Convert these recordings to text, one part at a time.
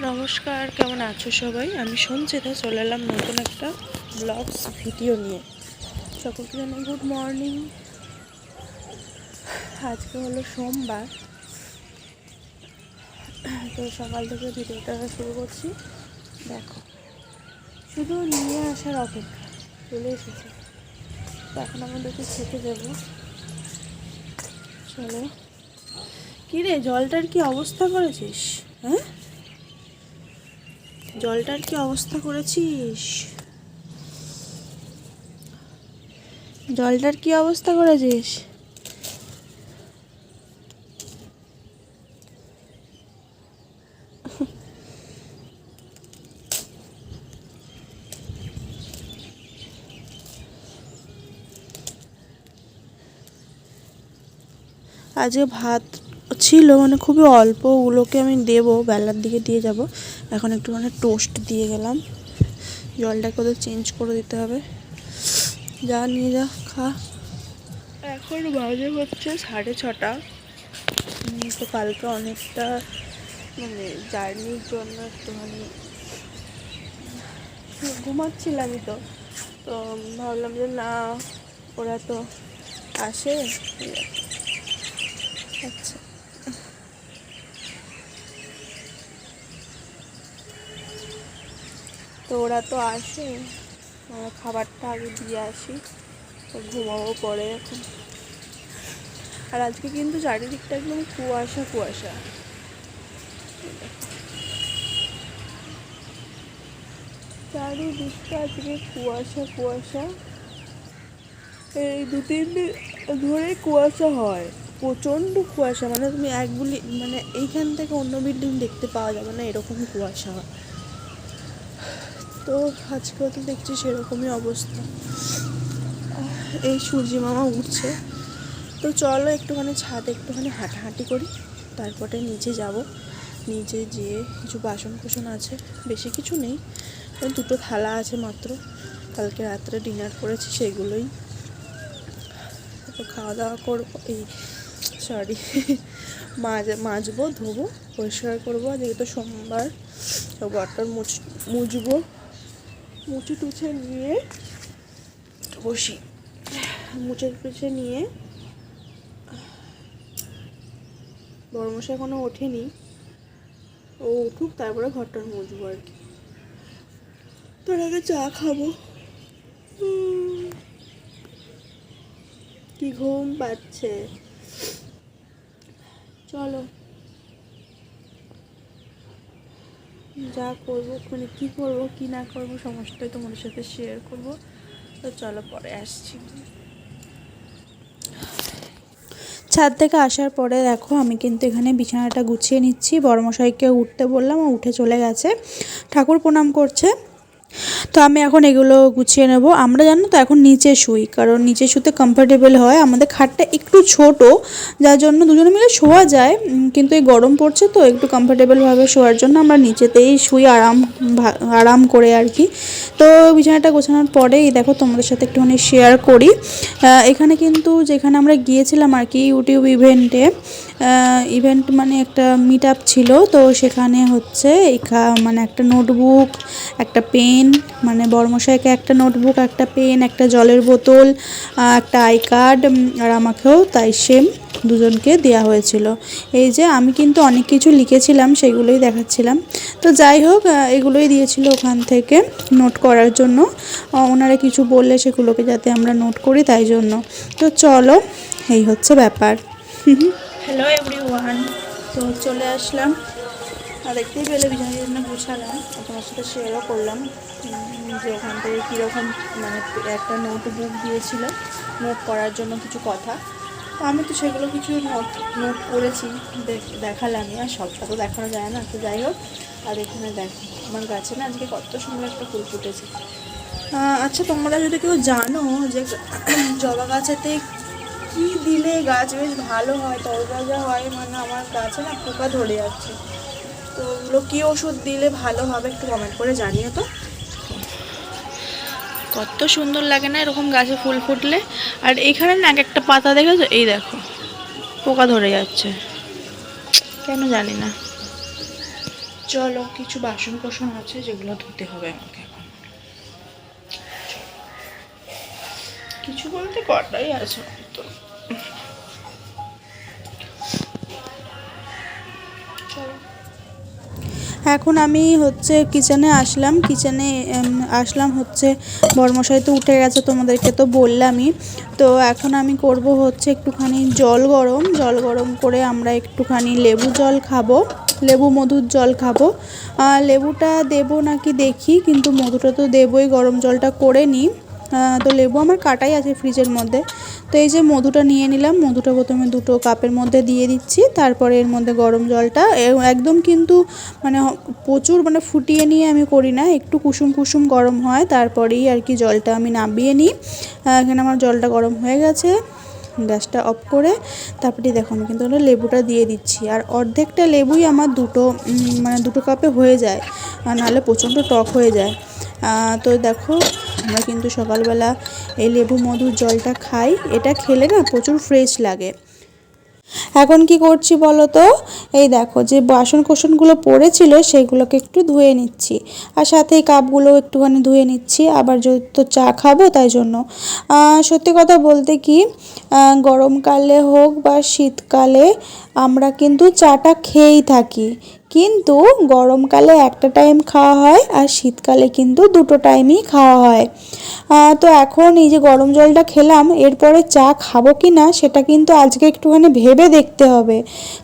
নমস্কার, কেমন আছো সবাই? আমি সঞ্চিতা চলে এলাম নতুন একটা ব্লগস ভিডিও নিয়ে। সকলকে জানাই গুড মর্নিং। আজকে হলো সোমবার, তো সকাল থেকে ভিডিওটা শুরু করছি। দেখো, শুধু নিয়ে আসার অপেক্ষা, চলে এসেছে। তো এখন আমাদেরকে খেতে দেবো। চলো। কী রে, জলটার কি অবস্থা করেছিস? হ্যাঁ, জলটার কি অবস্থা করেছিস? জলটার কি অবস্থা করেছিস? আজকে ভাত ছিল, মানে খুবই অল্প, ওগুলোকে আমি দেবো, বেলার দিকে দিয়ে যাব। এখন একটুখানি টোস্ট দিয়ে গেলাম। জলটাকে ওদের চেঞ্জ করে দিতে হবে। যা নিয়ে যা, খা। এখন বাজে হচ্ছে 6:30। তো কালকে অনেকটা মানে জার্নির জন্য একটুখানি ঘুমাচ্ছিলামই, তো তো ভাবলাম যে না, ওরা তো আসে। আচ্ছা, তো ওরা তো আসে, খাবারটা আগে দিয়ে আসি, তো ঘুমাবো পরে এখন। আর আজকে কিন্তু চারিদিকটা একদম কুয়াশা কুয়াশা। চারিদিকটা আজকে কুয়াশা কুয়াশা। এই 2-3 দিন ধরে কুয়াশা হয়, প্রচণ্ড কুয়াশা। মানে তুমি মানে এইখান থেকে অন্য বিল্ডিং দেখতে পাওয়া যাবে না, এরকম কুয়াশা হয়। তো আজকেও তো দেখছি সেরকমই অবস্থা। এই সূর্যি মামা উঠছে, তো চলো একটুখানি ছাদে একটুখানি হাঁটাহাঁটি করি, তারপরে নিচে যাব। নিচে যেয়ে কিছু বাসন কুসন আছে, বেশি কিছু নেই, 2টো থালা আছে মাত্র, কালকে রাত্রে ডিনার করেছি সেগুলোই। তো খাওয়া দাওয়া করবো, সরি মাজবো, ধোবো, পরিষ্কার করবো। আজকে তো সোমবার, তো ঘরটার মুছবো, মুছে টুছে নিয়ে বসি। মুছে টুছে নিয়ে, বড়মশাই এখনো ওঠেনি, ও উঠুক তারপরে ঘরটার মুছবো আর কি। তোর আগে চা খাবো। কি ঘুম পাচ্ছে। চলো, যা করবো, মানে কী করবো কী না করবো সমস্তটাই তোমাদের সাথে শেয়ার করবো। তো চলো, পরে আসছি। ছাদ থেকে আসার পরে দেখো, আমি কিন্তু এখানে বিছানাটা গুছিয়ে নিচ্ছি। বড়মশাইকে উঠতে বললাম, ও উঠে চলে গেছে, ঠাকুর প্রণাম করছে। তো আমি এখন এগুলো গুছিয়ে নেব। আমরা জানো তো এখন নিচে শুই, কারণ নিচে শুতে কমফোর্টেবল হয়। আমাদের খাটটা একটু ছোট, যার জন্য দুজনে মিলে শোয়া যায়, কিন্তু এই গরম পড়ছে তো একটু কমফোর্টেবলভাবে শোয়ার জন্য আমরা নিচেতেই শুই, আরাম করে আর কি। তো বিছানাটা গোছানোর পরেই দেখো তোমাদের সাথে একটুখানি শেয়ার করি। এখানে কিন্তু যেখানে আমরা গিয়েছিলাম আর কি ইউটিউব ইভেন্ট, মানে একটা মিট আপ ছিল, তো সেখানে হচ্ছে মানে একটা নোটবুক, একটা পেন, মানে বড়মশাইকে একটা নোটবুক, একটা পেন, একটা জলের বোতল, একটা আই কার্ড, আর আমাকেও তাই সেম দুজনকে দেওয়া হয়েছিল। এই যে আমি কিন্তু অনেক কিছু লিখেছিলাম, সেগুলোই দেখাচ্ছিলাম। তো যাই হোক, এগুলোই দিয়েছিল ওখান থেকে নোট করার জন্য। ওনারা কিছু বললে সেগুলোকে যাতে আমরা নোট করি, তাই জন্য। তো চলো, এই হচ্ছে ব্যাপার। হ্যালো এভরিওয়ান, তো চলে আসলাম। আর দেখতেই পেলে বিছানা গুছালাম, তোমার সাথে শেয়ারও করলাম যে ওখান থেকে কীরকম, মানে একটা নোটবুক দিয়েছিল নোট করার জন্য কিছু কথা। তো আমি তো সেগুলো কিছু নোট করেছি, দেখালামই। আর সবটা তো দেখানো যায় না, তো যাই হোক। আর এখানে দেখো, আমার গাছে না আজকে কত সুন্দর একটা ফুল ফুটেছে। আচ্ছা, তোমরা যদি কেউ জানো যে জবা গাছেতে কী দিলে গাছ বেশ ভালো হয়, তরতাজা হয়, মানে আমার গাছে না পোকা ধরে যাচ্ছে, তো ওগুলো কী ওষুধ দিলে ভালো হবে একটু কমেন্ট করে জানিও তো। কত সুন্দর লাগে না এরকম গাছে ফুল ফুটলে। আর এইখানে না এক একটা পাতা দেখেছো, এই দেখো পোকা ধরে যাচ্ছে, কেন জানি না। চলো কিছু বাসন কোসন আছে যেগুলো ধুতে হবে আমাকে এখন। কিছু বলতে কটাই আছে তো। এখন আমি হচ্ছে কিচেনে আসলাম হচ্ছে বরমশাই তো উঠে গেছে, তোমাদেরকে তো বললামই। তো এখন আমি করব হচ্ছে একটুখানি জল গরম করে আমরা একটুখানি লেবু মধুর জল খাবো। লেবুটা দেবো নাকি দেখি, কিন্তু মধুটা তো দেবই, গরম জলটা করে নিই। তো লেবু আমার কাটাই আছে ফ্রিজের মধ্যে। তো এই যে মধুটা নিয়ে নিলাম, মধুটা প্রথমে 2টো কাপের মধ্যে দিয়ে দিচ্ছি, তারপরে এর মধ্যে গরম জলটা একদম কিন্তু মানে প্রচুর মানে ফুটিয়ে নিয়ে আমি করি না, একটু কুসুম কুসুম গরম হয় তারপরেই আর কি জলটা আমি নামিয়ে নিই। এখানে আমার জলটা গরম হয়ে গেছে, গ্যাসটা অফ করে তারপরে দেখো আমি কিন্তু লেবুটা দিয়ে দিচ্ছি। আর অর্ধেকটা লেবুই আমার মানে 2টো কাপে হয়ে যায়, নাহলে প্রচণ্ড টক হয়ে যায়। তো দেখো আমরা কিন্তু সকালবেলা এই লেবু মধুর জলটা খাই, এটা খেলে না প্রচুর ফ্রেশ লাগে। এখন কি করছি বলো তো, এই দেখো যে বাসন কোসনগুলো পড়েছিল সেগুলোকে একটু ধুয়ে নিচ্ছি, আর সাথে এই কাপগুলো একটুখানি ধুয়ে নিচ্ছি, আবার যেহেতু চা খাবো তাই জন্য। সত্যি কথা বলতে কি, গরমকালে হোক বা শীতকালে আমরা কিন্তু চাটা খেয়েই থাকি, কিন্তু গরমকালে একটা টাইম খাওয়া হয় আর শীতকালে কিন্তু 2টো টাইমই খাওয়া হয়। তো এখন এই যে গরম জলটা খেলাম, এরপরে চা খাবো কি না সেটা কিন্তু আজকে একটুখানি ভেবে দেখতে হবে।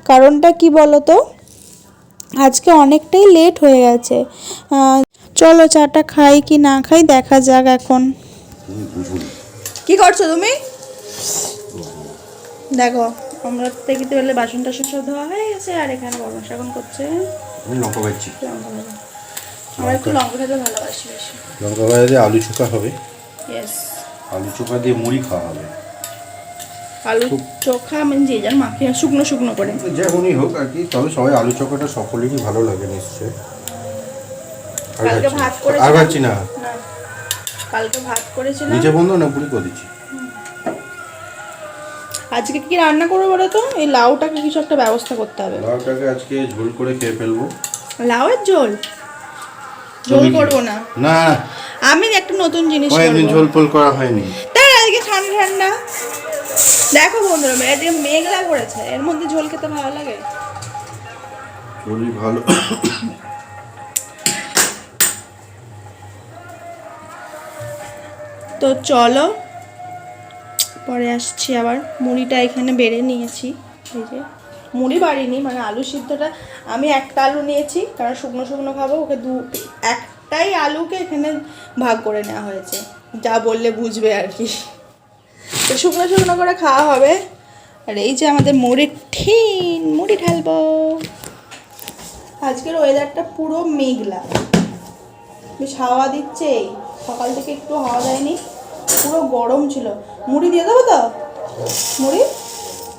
কারণটা কি বলো তো, আজকে অনেকটাই লেট হয়ে গেছে। চলো চাটা খাই কি না খাই দেখা যাক এখন। কি করছো তুমি? দেখো আমরা দেখিতে পেলে বাসন টাসন সব ধোয়া হয়ে গেছে, আর এখানে বরমাস এখন করছে লঙ্কা ভাজছি। আমার একটু লঙ্কা খেতে ভালোবাসি বেশি। লঙ্কা ভাজা দিয়ে আলু চোখা হবে। ইয়েস, আলু চোখা দিয়ে মুড়ি খাওয়া হবে। আলু চোখা মানে যে যার মাখিয়ে শুকনো শুকনো করে যেমনই হোক আর কি, তবে সবাই আলু চোখাটা সকলেরই ভালো লাগে নিশ্চয়ই। কালকে ভাত করেছিলাম, আর ভাজছি না, কালকে ভাত করেছিলাম। নিচে বন্ধ না পুরি করে দিচ্ছি। আজকে কি রান্না করবো বলো তো, এই লাউটাকে কিছু একটা ব্যবস্থা করতে হবে। লাউটাকে আজকে ঝোল করে খেয়ে ফেলবো। লাউয়ের ঝোল? ঝোল করবো না, না আমি একটা নতুন জিনিস কয়েকদিন ঝোল ফোল করা হয়নি তাই। আজকে ঠান্ডা ঠান্ডা দেখো বন্ধুরা, আজকে মেঘলা করেছে, এর মধ্যে ঝোল খেতে ভালো লাগে? ঝোলই ভালো। তো চলো পরে আসছি আবার। মুড়িটা এখানে বেড়ে নিয়েছি, এই যে মুড়ি বাড়িনি, মানে আলু সিদ্ধটা আমি একটা আলু নিয়েছি কারণ শুকনো শুকনো খাবো, ওকে একটাই আলুকে এখানে ভাগ করে নেওয়া হয়েছে, যা বললে বুঝবে আর কি। তো শুকনো শুকনো করে খাওয়া হবে। আর এই যে আমাদের মুড়ির ঠিন, মুড়ি ঢালবো। আজকের ওয়েদারটা পুরো মেঘলা, বেশ হাওয়া দিচ্ছে, সকাল থেকে একটু হাওয়া দেয়নি, পুরো গরম ছিল। মুড়ি দিয়ে দেবো তো? মুড়ি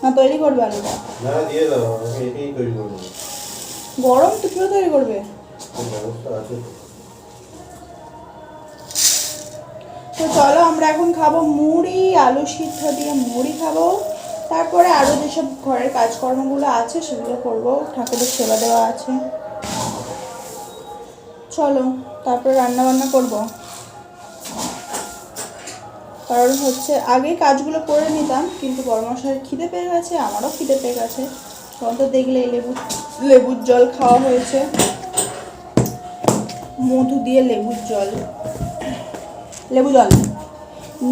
না তৈরি করবে আলুটা? না দিয়ে দাও, আমি এটাই তৈরি করব। গরম তো কিভাবে তৈরি করবে? ব্যবস্থা আছে। তো চলো আমরা এখন খাবো মুড়ি, আলু সিদ্ধ দিয়ে মুড়ি খাবো, তারপরে আরও যেসব ঘরের কাজকর্মগুলো আছে সেগুলো করবো, ঠাকুরের সেবা দেওয়া আছে। চলো তারপরে রান্না বান্না করবো, কারণ হচ্ছে আগে কাজগুলো করে নিতাম, কিন্তু বড়মশাইয়ের খিদে পেয়ে গেছে, আমারও খিদে পেয়ে গেছে। তখন তো দেখলে লেবুর জল খাওয়া হয়েছে, মধু দিয়ে লেবু জল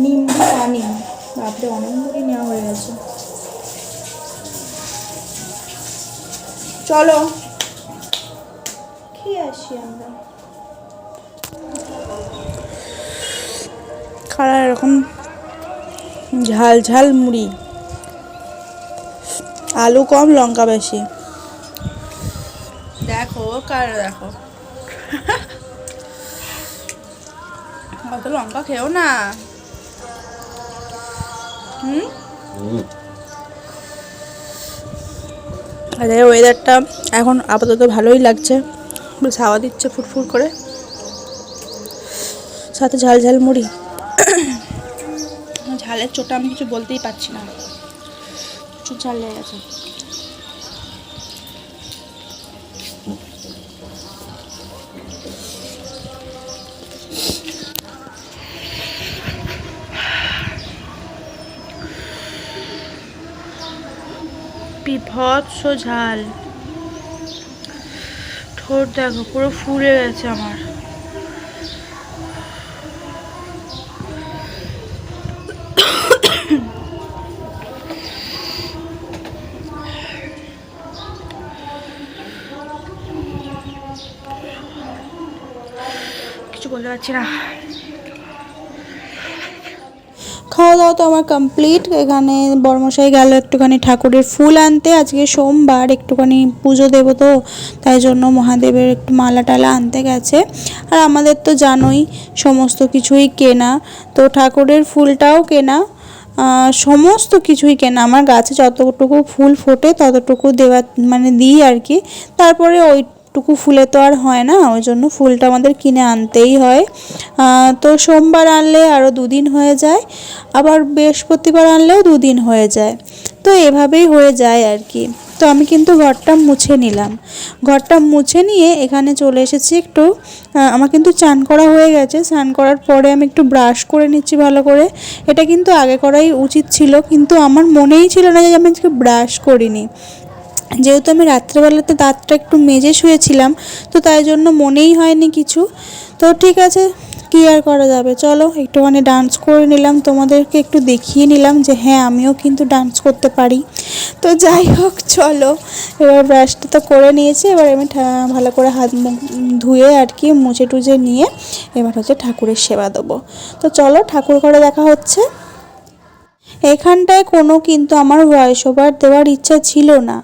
নিম্বু পানি, রাত্রে অনেক মুড়ি নেওয়া হয়ে গেছে। চলো খেয়ে আসি আমরা। খাড়া এরকম ঝাল ঝাল মুড়ি, আলু কম লঙ্কা বেশি। দেখো দেখো অত লঙ্কা খেও না। আরে ওয়েদারটা এখন আপাতত ভালোই লাগছে, বেশ হাওয়া দিচ্ছে ফুটফুট করে, সাথে ঝাল ঝাল মুড়ি। ঝালের চোটা আমি কিছু বলতেই পারছি না, প্রচুর ঝাল লেগে গেছে। বিভৎস ঝাল। ঠোঁট দেখো পুরো ফুলে গেছে আমার। কিছু বলতে পারছি না। খাওয়া দাওয়া তো আমার কমপ্লিট। এখানে বড়মশাই গেল একটুখানি ঠাকুরের ফুল আনতে, আজকে সোমবার, একটুখানি পুজো দেবো তো তাই জন্য মহাদেবের একটু মালা টালা আনতে গেছে। আর আমাদের তো জানোই সমস্ত কিছুই কেনা, তো ঠাকুরের ফুলটাও কেনা, সমস্ত কিছুই কেনা। আমার গাছে যতটুকু ফুল ফোটে ততটুকু দেওয়া মানে দিই আর কি। তারপরে ওইটুকু ফুলে তো আর হয় না, ওই জন্য ফুলটা আমাদের কিনে আনতেই হয়। তো সোমবার আনলে আরও 2 দিন হয়ে যায়, আবার বৃহস্পতিবার আনলেও 2 দিন হয়ে যায়, তো এভাবেই হয়ে যায় আর কি। তো আমি কিন্তু ঘরটা মুছে নিলাম। ঘরটা মুছে নিয়ে এখানে চলে এসেছি একটু। আমার কিন্তু চান করা হয়ে গেছে। স্নান করার পরে আমি একটু ব্রাশ করে নিচ্ছি ভালো করে। এটা কিন্তু আগে করাই উচিত ছিল, কিন্তু আমার মনেই ছিল না যে আমি আজকে ব্রাশ করিনি। যেহেতু আমি রাত্রেবেলাতে দাঁতটা একটু মেজে শুয়েছিলাম, তো তাই জন্য মনেই হয়নি কিছু। তো ঠিক আছে, কী আর করা যাবে, চলো একটুখানি ডান্স করে নিলাম, তোমাদেরকে একটু দেখিয়ে নিলাম যে হ্যাঁ আমিও কিন্তু ডান্স করতে পারি। তো যাই হোক চলো, এবার ব্রাশটা তো করে নিয়েছি, এবার আমি ভালো করে হাত মুখ ধুয়ে আর কি মুছে টুজে নিয়ে এবার হচ্ছে ঠাকুরের সেবা দেবো। তো চলো ঠাকুর ঘরে দেখা হচ্ছে। এখানটায় কোনো কিন্তু আমার ভয়েস ওভার দেওয়ার ইচ্ছা ছিল না।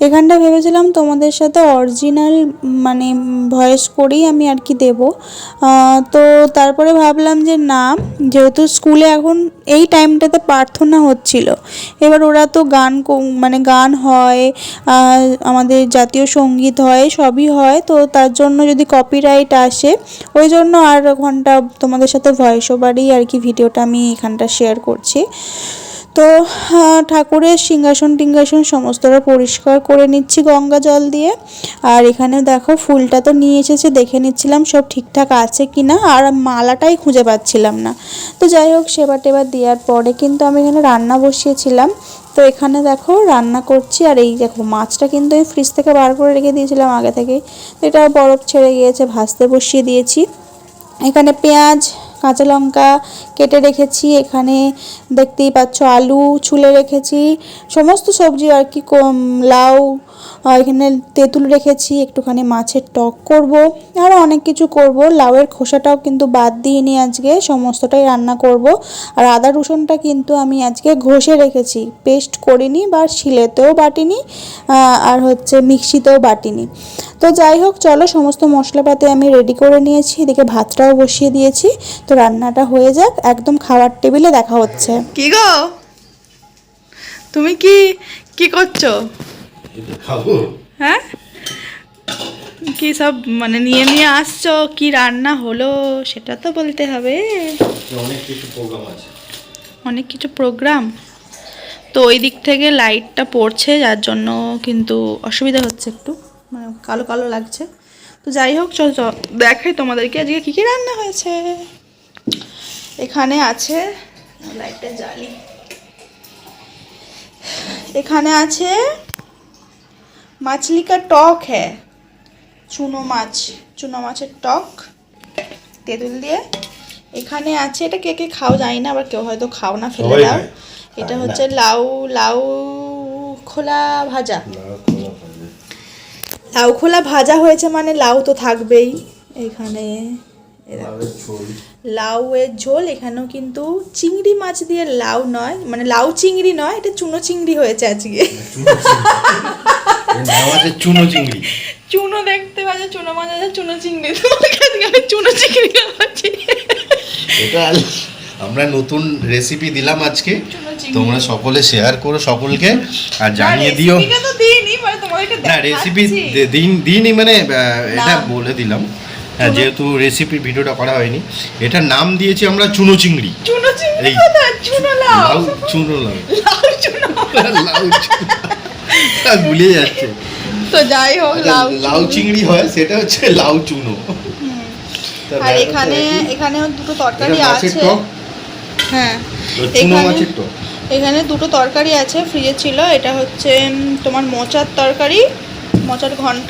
এখানটায় ভেবেছিলাম তোমাদের সাথে অরিজিনাল মানে ভয়েস করেই আমি আর কি দেবো। তো তারপরে ভাবলাম যে না, যেহেতু স্কুলে এখন এই টাইমটাতে প্রার্থনা হচ্ছিল, এবার ওরা তো মানে গান হয়, আমাদের জাতীয় সঙ্গীত হয়, সবই হয়, তো তার জন্য যদি কপিরাইট আসে, ওই জন্য আর ঘন্টা তোমাদের সাথে ভয়েস ওভারেই আর কি ভিডিওটা আমি এখানটা শেয়ার করছি। তো ঠাকুরের সিংহাসন টিংহাসন সমস্তটা পরিষ্কার করে নিচ্ছি গঙ্গা জল দিয়ে। আর এখানে দেখো ফুলটা তো নিয়ে এসেছে, দেখে নিচ্ছিলাম সব ঠিকঠাক আছে কি না, আর মালাটাই খুঁজে পাচ্ছিলাম না। তো যাই হোক সেবা টেবা দেওয়ার পরে কিন্তু আমি এখানে রান্না বসিয়েছিলাম। তো এখানে দেখো রান্না করছি, আর এই দেখো মাছটা কিন্তু আমি ফ্রিজ থেকে বার করে রেখে দিয়েছিলাম আগে থেকেই, তো এটা বরফ ছেড়ে গিয়েছে, ভাজতে বসিয়ে দিয়েছি। এখানে পেঁয়াজ কাঁচা লঙ্কা কেটে রেখেছি, এখানে দেখতেই পাচ্ছ আলু ছুলে রেখেছি, সমস্ত সবজি আর কি, লাউ, এখানে তেঁতুল রেখেছি, একটুখানি মাছের টক করব, আরও অনেক কিছু করব। লাউয়ের খোসাটাও কিন্তু বাদ দিইনি, আজকে সমস্তটাই রান্না করব। আর আদা রসুনটা কিন্তু আমি আজকে ঘষে রেখেছি, পেস্ট করিনি বা শিলেতেও বাটিনি, আর হচ্ছে মিক্সিতেও বাটিনি। তো যাই হোক চলো সমস্ত মশলাপাতি আমি রেডি করে নিয়েছি, এদিকে ভাতটাও বসিয়ে দিয়েছি। তো রান্নাটা হয়ে যাক, একদম খাওয়ার টেবিলে দেখা হচ্ছে। কি গো তুমি কি করছো? খাবো। হ্যাঁ, কি সব মানে নিয়ে আসছো, কি রান্না হলো সেটা তো বলতে হবে। অনেক কিছু প্রোগ্রাম আছে। অনেক কিছু প্রোগ্রাম, তো ওই দিক থেকে লাইটটা পড়ছে যার জন্য কিন্তু অসুবিধা হচ্ছে, একটু মানে কালো কালো লাগছে। তো যাই হোক চল দেখাই তোমাদেরকে আজকে কী কী রান্না হয়েছে। এখানে আছে লাইটটা জ্বালি, এখানে আছে মাছলি কা টক হ্যাঁ, চুনো মাছের টক তেঁতুল দিয়ে। এখানে আছে, এটা কে কে খাও জানি না, আবার কেউ হয়তো খাও না, ফেলে দাও। এটা হচ্ছে লাউ খোলা ভাজা। লাউ খোলা ভাজা হয়েছে মানে লাউ তো থাকবেই এখানে। লাউয়ের ঝোল, এখানেও কিন্তু চিংড়ি মাছ দিয়ে লাউ নয়, মানে লাউ চিংড়ি নয়, এটা চুনো চিংড়ি হয়েছে আজকে। চুনো চিংড়ি, চুনো দেখতে পাচ্ছে, চুনো মাছ আছে, চুনো চিংড়ি, চুনো চিংড়ি খাচ্ছি। এটা আমরা নতুন রেসিপি দিলাম আজকে, তোমরা সকলে শেয়ার করো সকলকে, আর জানিয়ে দিও। না রেসিপি দিইনি মানে এটা বলে দিলাম, হ্যাঁ যেহেতু রেসিপির ভিডিওটা করা হয়নি, এটার নাম দিয়েছি আমরা চুনো চিংড়ি। এই লাউ চুনো ভুলে যাচ্ছে। তো যাই হোক লাউ চিংড়ি হয়, সেটা হচ্ছে লাউ চুনো। আর এখানেও দুটো তরকারি আছে। হ্যাঁ, চুনো মাছের টক, এখানে দুটো তরকারি আছে, ফ্রিজে ছিল। এটা হচ্ছে তোমার মোচার তরকারি, মোচার ঘন্ট।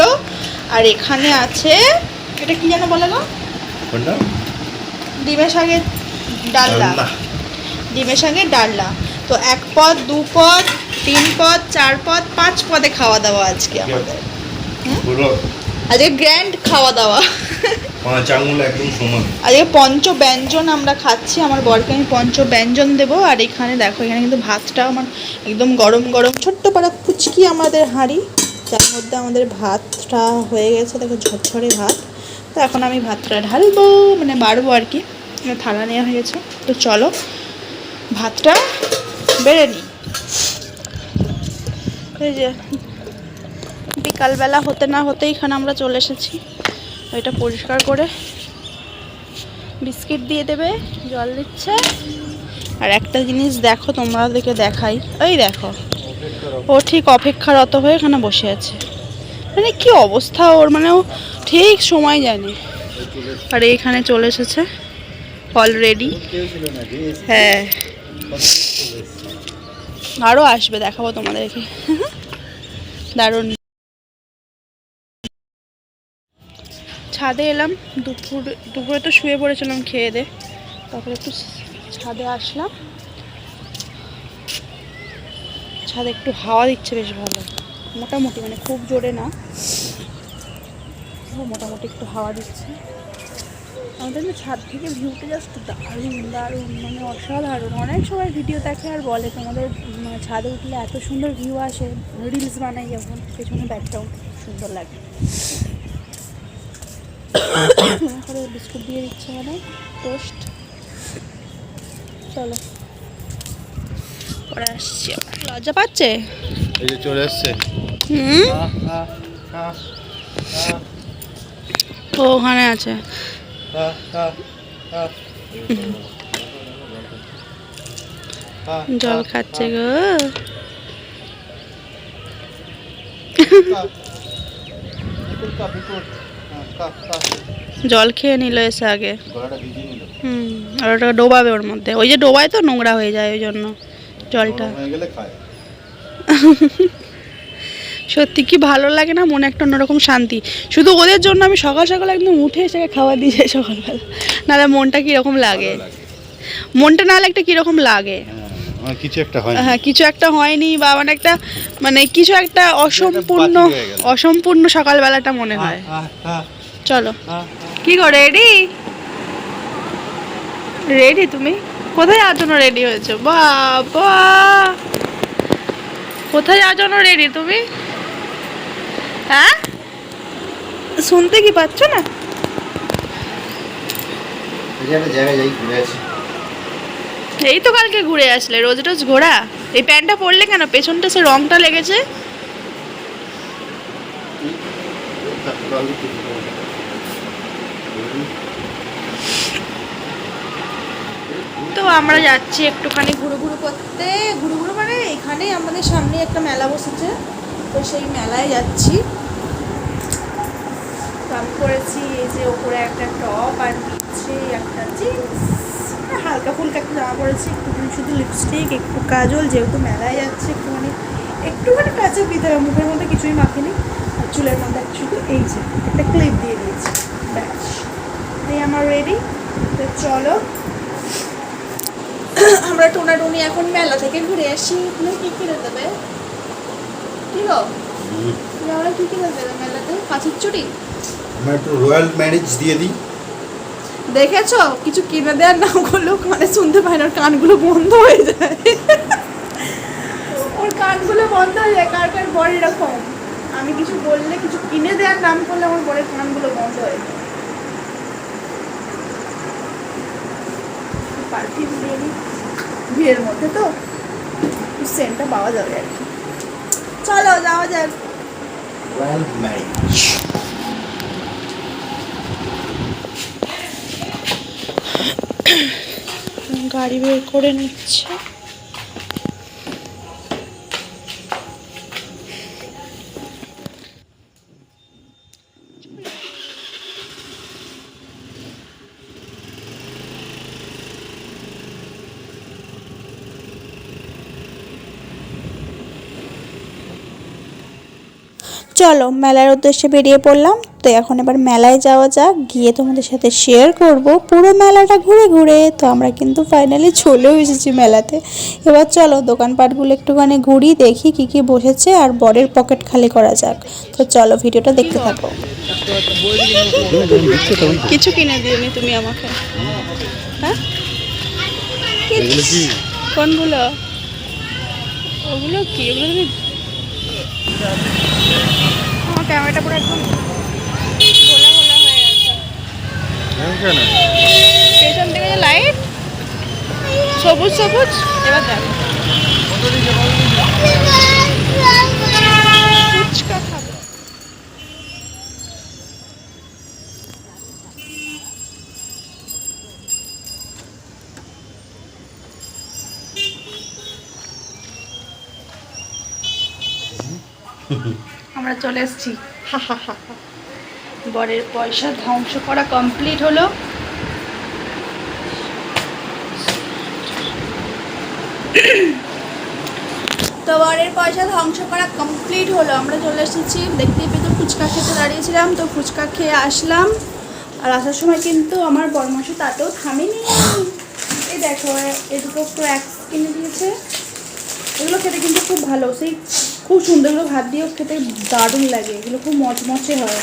আর এখানে আছে, এটা কি যেন বলে গো, কোনটা? ডিমের শাকের ডালনা। ডালনা। ডিমের সঙ্গে ডালনা। তো 1 পদ, 2 পদ, 3 পদ, 4 পদ, 5 পদে খাওয়া দাওয়া আজকে আমাদের। পুরো আজকে গ্র্যান্ড খাওয়া দাওয়া। 5 আঙুল একদম সমান। আজকে পঞ্চব্যঞ্জন আমরা খাচ্ছি। আমার বরকে আমি পঞ্চব্যঞ্জন দেবো। আর এখানে দেখো, এখানে কিন্তু ভাতটা আমার একদম গরম গরম, ছোট্ট পাড়া কুচকি আমাদের হাঁড়ি, যার মধ্যে আমাদের ভাতটা হয়ে গেছে। দেখো ঝরঝরে ভাত। তো এখন আমি ভাতটা ঢালবো, মানে বাড়বো আর কি। থালা নেওয়া হয়ে গেছে, তো চলো ভাতটা বেড়ে নিই। এই যে বিকালবেলা হতে না হতেই এখানে আমরা চলে এসেছি। এটা পরিষ্কার করে বিস্কিট দিয়ে দেবে, জল দিচ্ছে। আর একটা জিনিস দেখো, তোমাদেরকে দেখাই, এই দেখো, ও ঠিক অপেক্ষারত হয়ে এখানে বসে আছে। মানে কি অবস্থা ওর, মানে ও ঠিক সময় জানে। আর এইখানে চলে এসেছে অলরেডি। হ্যাঁ, আরও আসবে, দেখাবো তোমাদেরকে। দারুণ। ছাদে এলাম, দুপুরে তো শুয়ে পড়েছিলাম খেয়ে দে, তারপরে একটু ছাদে আসলাম। ছাদে একটু হাওয়া দিচ্ছে বেশ ভালো, মোটামুটি, মানে খুব জোরে না, মোটামুটি একটু হাওয়া দিচ্ছে। আমাদের না ছাদ থেকে ভিউটা জাস্ট দারুণ দারুণ, মানে অসাধারণ। অনেক সময় ভিডিও দেখে আর বলে তোমাদের মানে ছাদে উঠলে এত সুন্দর ভিউ আসে, রিলস বানাই যখন, পেছনে ব্যাকগ্রাউন্ড সুন্দর লাগে। করে বিস্কুট দিয়ে দিচ্ছে, মানে টোস্ট। চলো পরে আসছি। লজ্জা পাচ্ছে, এই যে চলে আসছে। ও ওখানে আছে। জল খাচ্ছে গো। জল খেয়ে নিল এসে আগে। আর ওটা ডোবাবে ওর মধ্যে, ওই যে ডোবায় তো নোংরা হয়ে যায়, ওই জন্য জলটা। সত্যি কি ভালো লাগে না, মনে একটা অন্যরকম শান্তি। শুধু ওদের জন্য আমি সকাল সকাল একদম উঠে এসে খাওয়া দিয়ে যাই সকালবেলা, নাহলে মনটা কীরকম লাগে, মনটা নাহলে একটা কীরকম লাগে। কিছু একটা হয়, হ্যাঁ, কিছু একটা হয়নি, বা মানে একটা, মানে কিছু একটা অসম্পূর্ণ সকালবেলাটা মনে হয়। চলো, কি গো, রেডি রেডি? তুমি কোথায় যাওয়ার জন্য রেডি হয়েছো? বাবা, কোথায় যাওয়ার জন্য রেডি তুমি? হ্যাঁ, শুনতে কি পাচ্ছ না? এই তো কালকে ঘুরে আসলে, রোজ রোজ ঘোরা। এই প্যান্টটা পরলে কেন? পেছনটা সে রংটা লেগেছে। তো আমরা যাচ্ছি একটুখানি ঘুরু ঘুরু করতে। ঘুরু ঘুরু মানে এখানে আমাদের সামনে একটা মেলা বসেছে, তো সেই মেলায় যাচ্ছি। তো আমি করেছি এই যে ওপরে একটা টপ, আর নিচে একটা জিন্স, হালকা ফুলকা একটু জামা পরেছি, একটুখানি শুধু লিপস্টিক, একটু কাজল, যেহেতু মেলায় যাচ্ছে একটুখানি টাচআপ দিতে হবে। মুখের মধ্যে কিছুই মাখিনি, আর চুলের মধ্যে শুধু এই যে একটা ক্লিপ দিয়ে দিয়েছি, ব্যাস। এই আমার রেডি। তো চলো আমরা টোনাটুনি এখন মেলা থেকে ঘুরে আসি। তুমি কি কিনে দেবে? কি গো, তুমি আমরা কি কিনে দেবে মেলাতে? কাঁচির চুড়ি? আমরা একটু রয়্যাল ম্যারেজ দিয়ে দিই। দেখেছো, কিছু কিনে দেওয়ার নাম করলেও কানে শুনতে পায় না, ওর কানগুলো বন্ধ হয়ে যায়। ওর কানগুলো বন্ধ হয়ে যায়। কার কার বর এরকম, আমি কিছু বললে, কিছু কিনে দেওয়ার নাম করলে আমার বরের কানগুলো বন্ধ হয়ে যায়। পারফিউম দিয়ে দিই, ভিড়ের মধ্যে তো সেন্টটা পাওয়া যাবে আর কি। চলো যাওয়া যাক। Royal marriage. গাড়ি বের করে নিচ্ছে। চলো মেলার উদ্দেশ্যে বেরিয়ে পড়লাম। তো এখন এবার মেলায় যাওয়া যাক, গিয়ে তোমাদের সাথে শেয়ার করব পুরো মেলাটা ঘুরে ঘুরে। তো আমরা কিন্তু ফাইনালি চলেও এসেছি মেলাতে। এবার চলো দোকানপাটগুলো একটুখানি ঘুরি, দেখি কি কি বসেছে, আর বরের পকেট খালি করা যাক। তো চলো ভিডিওটা দেখতে থাকো। কিছু কিনে দিওনি তুমি আমাকে? হ্যাঁ কোনগুলো? ওগুলো কি? ওগুলো তুমি আমার ক্যামেরাটা পুরো একদম ঘোলা ঘোলা হয়ে গেছে। পেছন থেকে যে লাইট সবুজ সবুজ, এবার দেখো ফুচকা খাবো। আমরা চলে এসেছি। বরের পয়সা ধ্বংস করা কমপ্লিট হলো। তো বরের পয়সা ধ্বংস করা কমপ্লিট হলো, আমরা চলে এসেছি। দেখতেই পেতো ফুচকা খেতে দাঁড়িয়েছিলাম, তো ফুচকা খেয়ে আসলাম। আর আসার সময় কিন্তু আমার বরমাসে তাতেও থামেনি। এই দেখো এই দুটো ক্র্যাক্স কিনে দিয়েছে, এগুলো খেতে কিন্তু খুব ভালো, সেই খুব সুন্দর, এগুলো ভাত দিয়েও খেতে দারুণ লাগে, এগুলো খুব মচমচে হয়।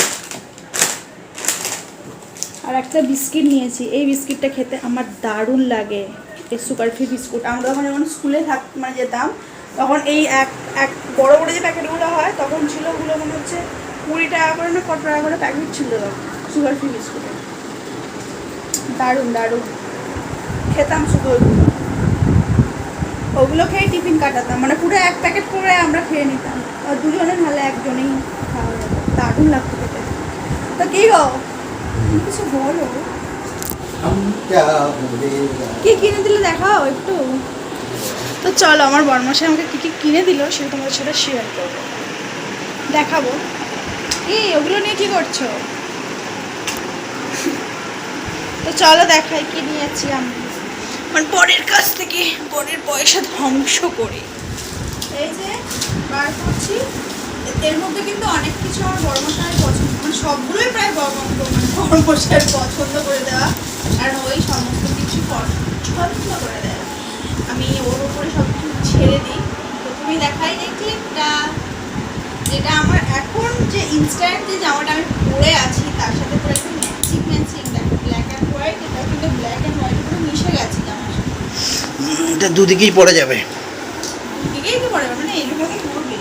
আর একটা বিস্কিট নিয়েছি, এই বিস্কিটটা খেতে আমার দারুণ লাগে, এই সুগার ফ্রি বিস্কুট। আমরা যখন স্কুলে মানে যেতাম তখন এই এক বড় বড় যে প্যাকেটগুলো হয় তখন ছিল, ওগুলো মনে হচ্ছে 20 টাকা করে না কত টাকা করে প্যাকেট ছিল সুগার ফ্রি বিস্কুটের। দারুণ দারুণ খেতাম শুধু ওগুলো খেয়ে টিফিন কাটাতাম, মানে পুরো এক প্যাকেট করে আমরা খেয়ে নিতাম, আর দুজনে নাহলে একজনেই খাওয়া যেত, দারুণ লাগতো খেতে। তো কি গো কিছু বলো, কি কিনে দিলে দেখাও একটু। তো চলো আমার বরমাসে আমাকে কী কী কিনে দিল সেটা তোমাদের সাথে শেয়ার করবো, দেখাবো। এই ওগুলো নিয়ে কি করছো? তো চলো দেখাই কি নিয়েছি আমি মানে বরের কাছ থেকে, বরের পয়সা ধ্বংস করে। এই যে বার করছি, এর মধ্যে কিন্তু অনেক কিছু আমার বড়মশাই পছন্দ, মানে সবগুলোই প্রায় বড়মশাইয়ের পছন্দ করে দেওয়া, কারণ ওই সমস্ত কিছু পছন্দ করে দেয়, আমি ওর উপরে সব কিছু ছেড়ে দিই। তো তুমি দেখাই এই ক্লিপটা, যেটা আমার এখন যে ইনস্ট্যান্ট যে জামাটা আমি পরে আছি তার সাথে পুরো একটু ম্যাচিং ম্যাচিং, দেখো ব্ল্যাক অ্যান্ড হোয়াইট, এটা কিন্তু ব্ল্যাক অ্যান্ড হোয়াইট পুরো মিশে গেছে জামার সাথে। এটা দুদিকেই পড়ে যাবে, দুদিকেই তো পড়ে যাবে, মানে এইভাবে পড়বে।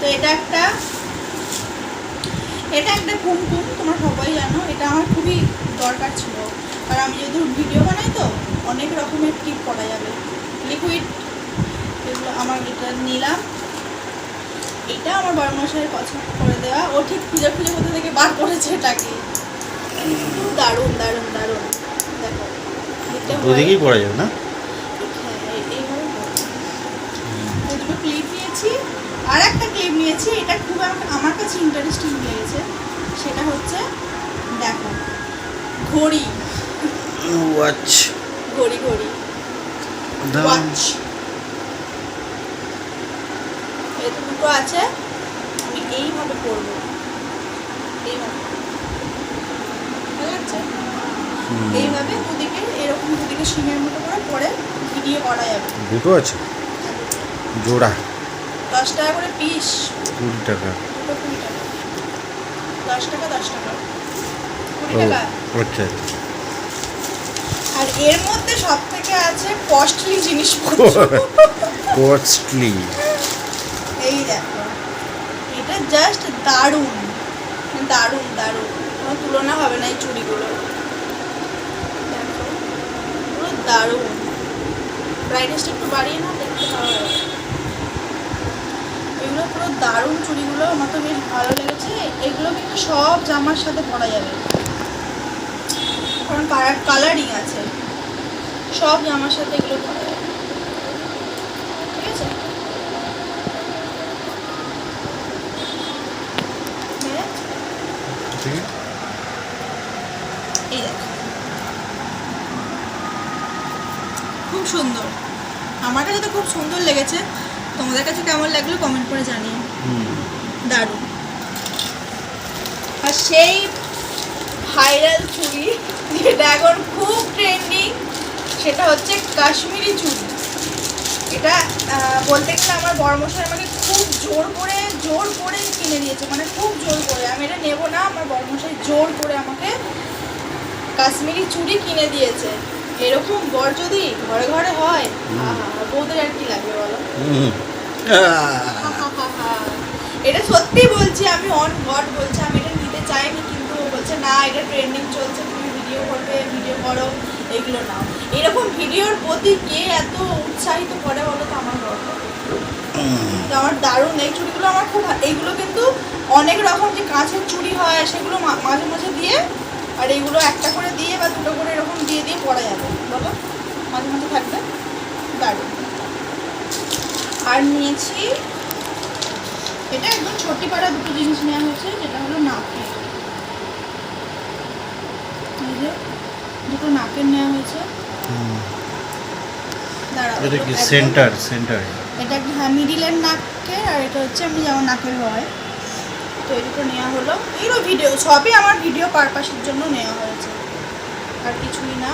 তো এটা একটা কুমকুম, তোমরা সবাই জানো, এটা আমার খুবই দরকার ছিল, আর আমি যেহেতু ভিডিও বানাই তো অনেক রকমের টিপ করা যাবে, লিকুইড, এগুলো আমার এটা নিলাম। এটা আমার বড়মশাইয়ের পছন্দ করে দেওয়া, ও ঠিক খুঁজে খুঁজে কোথা থেকে বার করেছে এটাকে, দারুণ দারুণ দারুণ। দেখো দুদিকেই পড়ে যাবে না? দুটো ক্লিপ নিয়েছি, আর একটা ক্লিপ নিয়েছি, এটা খুব আমার কাছে ইন্টারেস্টিং লেগেছে, সেটা হচ্ছে দেখো ঘড়ি, ওয়াচ, ঘড়ি ঘড়ি ওয়াচ, এই দুটো আছে, আমি এইভাবে করবো, এইভাবে ভালো লাগছে, এইভাবে দুদিকে এরকম দুদিকে সিমের মতো করে পরে ভিডিও করা যাবে। দুটো আছে জোড়া, 10 টাকা করে পিস, 20 টাকা, দুটো 20 টাকা, 10 টাকা 10 টাকা 20 টাকা। আচ্ছা। আর এর মধ্যে সব থেকে আছে কস্টলি জিনিসপত্র, কস্টলি, এই দেখো এটা জাস্ট দারুণ দারুণ দারুণ, কোনো তুলনা হবে না এই চুড়িগুলো, দেখো পুরো দারুণ। ব্রাইটনেসটা একটু বাড়িয়ে না, দেখতে পাওয়া যাবে, এগুলো পুরো দারুণ চুড়িগুলো, আমার তো বেশ ভালো লেগেছে। এগুলো কিন্তু সব জামার সাথে পরা যাবে, কারণ কালারিং আছে, সব জামার সাথে এগুলো পরা যাবে, ঠিক আছে। এই দেখো খুব সুন্দর, আমার কাছে তো খুব সুন্দর লেগেছে, তোমাদের কাছে কেমন লাগলো কমেন্ট করে জানিও। দারুণ। আর সেই ভাইরাল চুড়ি যেটা এখন খুব ট্রেন্ডিং, সেটা হচ্ছে কাশ্মীরি চুড়ি। এটা বলতে গেলে আমার বড়মশাই আমাকে খুব জোর করে কিনে দিয়েছে, মানে খুব জোর করে। আমি এটা নেবো না, আমার বড়মশাই জোর করে আমাকে কাশ্মীরি চুড়ি কিনে দিয়েছে। এরকম বর যদি ঘরে ঘরে হয়, বউদের আর কি লাগবে বলো? এটা সত্যি বলছি, আমি অন গড বলছি, আমি এটা নিতে চাইনি, কিন্তু বলছে না এটা ট্রেন্ডিং চলছে, তুমি ভিডিও করবে, ভিডিও করো, এগুলো নাও। এরকম ভিডিওর প্রতি কে এত উৎসাহিত করে বলো তো? আমার গর্ব। তো আমার দারুণ এই চুড়িগুলো আমার খুব এইগুলো কিন্তু অনেক রকম যে কাঁচের চুড়ি হয় সেগুলো মাঝে মাঝে দিয়ে, আর এইগুলো একটা করে দিয়ে বা দুটো করে এরকম দিয়ে দিয়ে পরা যাবে বলো, মাঝে মাঝে থাকবে, দারুণ। আর নিয়েছি এটা একদম ছোটি পাড়া দুটো জিনিস নেওয়া হয়েছে, যেটা হলো নাকের, এই যে দুটো নাকের নেওয়া হয়েছে। দাঁড়াও, এটা কি সেন্টার? এটা একটা, হ্যাঁ, মিডিলের নাকের, আর এটা হচ্ছে আমি যেমন নাকের হয়। তো এই দুটো নেওয়া হলো, এগুলো ভিডিও সবই আমার ভিডিও পারপাসের জন্য নেওয়া হয়েছে, আর কিছুই না।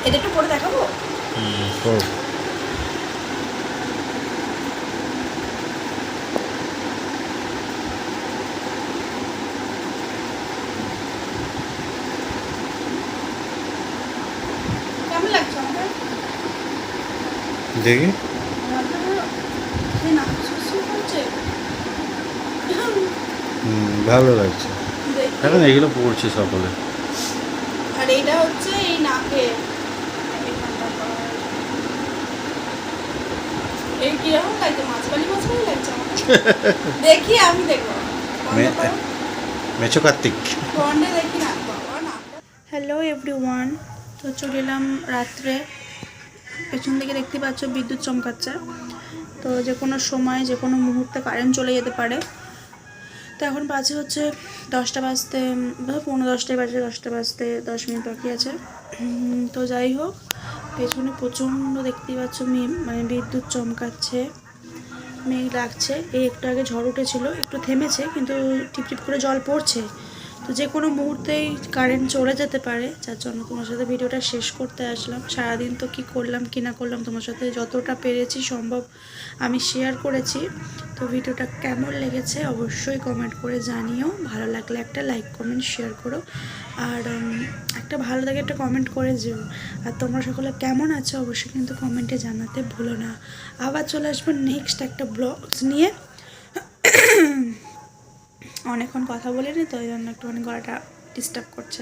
এটা একটু পরে দেখাবো। কেমন লাগছে আমাদের? দেখি। ভালো লাগছে, এখন এগুলো পড়ছে সকলে। আর এইটা হচ্ছে এই নাকে, এই কিরকম লাগছে? মাছবালি লাগছে আমার। দেখি, আমি দেখবো মেছো কার্তিক। দেখি না বাবা না। হ্যালো এভরিওয়ান, তো চলে এলাম রাত্রে। পেছন দিকে দেখতে পাচ্ছ বিদ্যুৎ চমকাচ্ছে, তো যে কোনো সময় যে কোনো মুহূর্তে কারেন্ট চলে যেতে পারে। তো এখন বাজে হচ্ছে 10টা বাজতে, 10:15 বাজে, 10টা বাজতে 10 মিনিট বাকি আছে। তো যাই হোক, পেছনে প্রচণ্ড দেখতেই পাচ্ছ মানে বিদ্যুৎ চমকাচ্ছে, মেঘ লাগছে। এই একটু আগে ঝড় উঠেছিল, একটু থেমেছে, কিন্তু টিপটিপ করে জল পড়ছে। তো যে কোনো মুহূর্তেই কারেন্ট চলে যেতে পারে, যার জন্য তোমার সাথে ভিডিওটা শেষ করতে আসলাম। সারাদিন তো কি করলাম কি না করলাম তোমার সাথে যতটা পেরেছি সম্ভব আমি শেয়ার করেছি। তো ভিডিওটা কেমন লেগেছে অবশ্যই কমেন্ট করে জানিও, ভালো লাগলে একটা লাইক কমেন্ট শেয়ার করো, আর একটা ভালো লাগে একটা কমেন্ট করে যেও। আর তোমরা সকলে কেমন আছো অবশ্যই কিন্তু কমেন্টে জানাতে ভুলো না। আবার চলে আসবো নেক্সট একটা ব্লগস নিয়ে। অনেকক্ষণ কথা বলিনি তো ওই জন্য একটুখানি গলাটা ডিস্টার্ব করছে।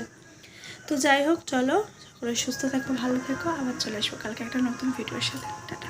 তো যাই হোক, চলো সকলে সুস্থ থাকো, ভালো থেকো, আবার চলে আসবো কালকে একটা নতুন ভিডিওর সাথে। টাটা।